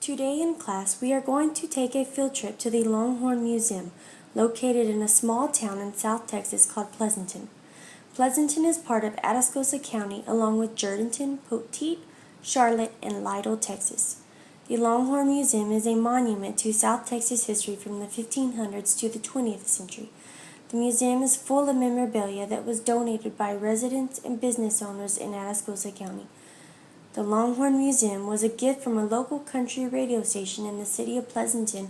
Today in class, we are going to take a field trip to the Longhorn Museum, located in a small town in South Texas called Pleasanton. Pleasanton is part of Atascosa County along with Jourdanton, Poteet, Charlotte, and Lytle, Texas. The Longhorn Museum is a monument to South Texas history from the 1500s to the 20th century. The museum is full of memorabilia that was donated by residents and business owners in Atascosa County. The Longhorn Museum was a gift from a local country radio station in the city of Pleasanton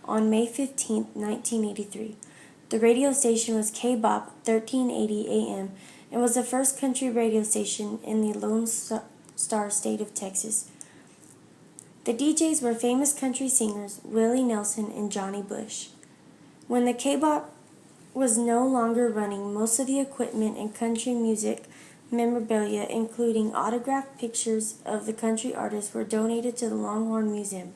on May 15, 1983. The radio station was KBOP 1380 AM and was the first country radio station in the Lone Star State of Texas. The DJs were famous country singers Willie Nelson and Johnny Bush. When the KBOP was no longer running, most of the equipment and country music memorabilia, including autographed pictures of the country artists, were donated to the Longhorn Museum.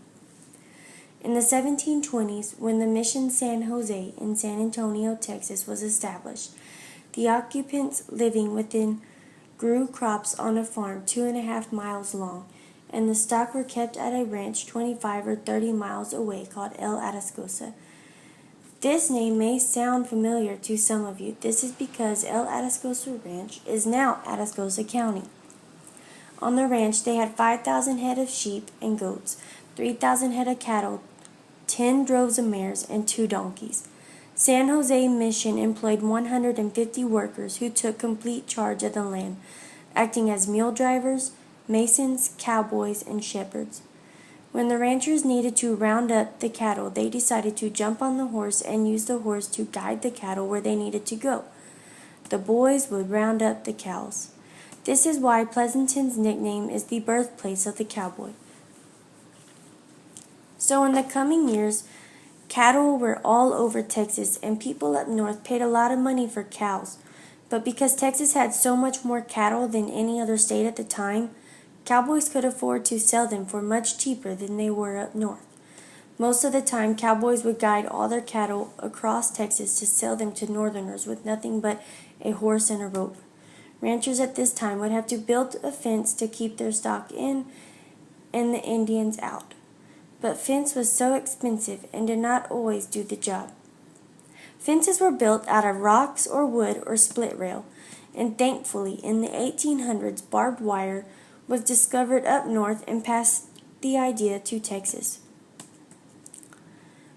In the 1720s, when the Mission San Jose in San Antonio, Texas was established, the occupants living within grew crops on a farm 2.5 miles long, and the stock were kept at a ranch 25 or 30 miles away called El Atascosa. This name may sound familiar to some of you. This is because El Atascosa Ranch is now Atascosa County. On the ranch, they had 5,000 head of sheep and goats, 3,000 head of cattle, 10 droves of mares, and 2 donkeys. San Jose Mission employed 150 workers who took complete charge of the land, acting as mule drivers, masons, cowboys, and shepherds. When the ranchers needed to round up the cattle, they decided to jump on the horse and use the horse to guide the cattle where they needed to go. The boys would round up the cows. This is why Pleasanton's nickname is the birthplace of the cowboy. So in the coming years, cattle were all over Texas, and people up north paid a lot of money for cows. But because Texas had so much more cattle than any other state at the time, cowboys could afford to sell them for much cheaper than they were up north. Most of the time, cowboys would guide all their cattle across Texas to sell them to northerners with nothing but a horse and a rope. Ranchers at this time would have to build a fence to keep their stock in and the Indians out. But fence was so expensive and did not always do the job. Fences were built out of rocks or wood or split rail, and thankfully in the 1800s barbed wire was discovered up north and passed the idea to Texas.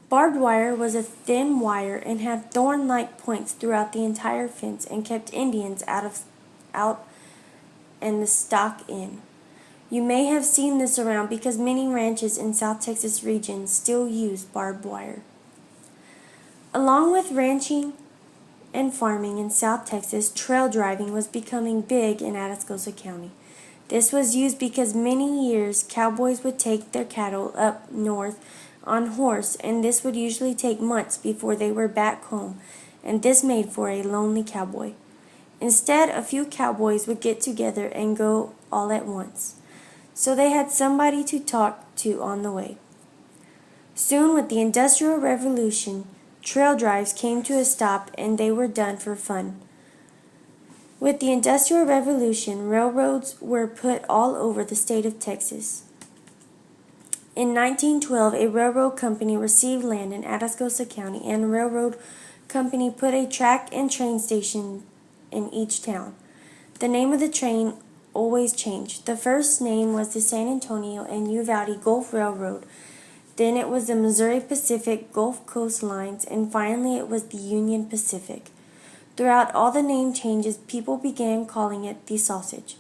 Barbed wire was a thin wire and had thorn-like points throughout the entire fence and kept Indians out and the stock in. You may have seen this around because many ranches in South Texas region still use barbed wire. Along with ranching and farming in South Texas, trail driving was becoming big in Atascosa County. This was used because many years cowboys would take their cattle up north on horse, and this would usually take months before they were back home, and this made for a lonely cowboy. Instead, a few cowboys would get together and go all at once, so they had somebody to talk to on the way. Soon, with the Industrial Revolution, trail drives came to a stop and they were done for fun. With the Industrial Revolution, railroads were put all over the state of Texas. In 1912, a railroad company received land in Atascosa County, and the railroad company put a track and train station in each town. The name of the train always changed. The first name was the San Antonio and Uvalde Gulf Railroad. Then it was the Missouri Pacific Gulf Coast Lines, and finally it was the Union Pacific. Throughout all the name changes, people began calling it the sausage,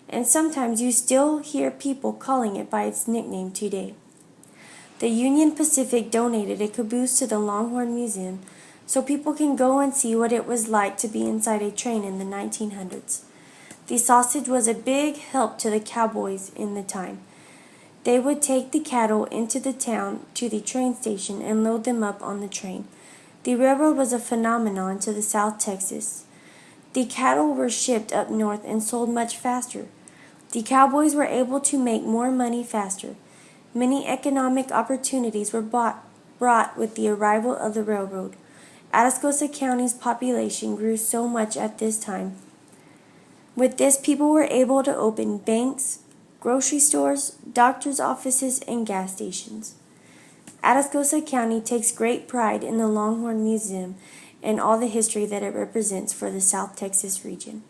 and sometimes you still hear people calling it by its nickname today. The Union Pacific donated a caboose to the Longhorn Museum so people can go and see what it was like to be inside a train in the 1900s. The sausage was a big help to the cowboys in the time. They would take the cattle into the town to the train station and load them up on the train. The railroad was a phenomenon to the South Texas. The cattle were shipped up north and sold much faster. The cowboys were able to make more money faster. Many economic opportunities were brought with the arrival of the railroad. Atascosa County's population grew so much at this time. With this, people were able to open banks, grocery stores, doctor's offices, and gas stations. Atascosa County takes great pride in the Longhorn Museum and all the history that it represents for the South Texas region.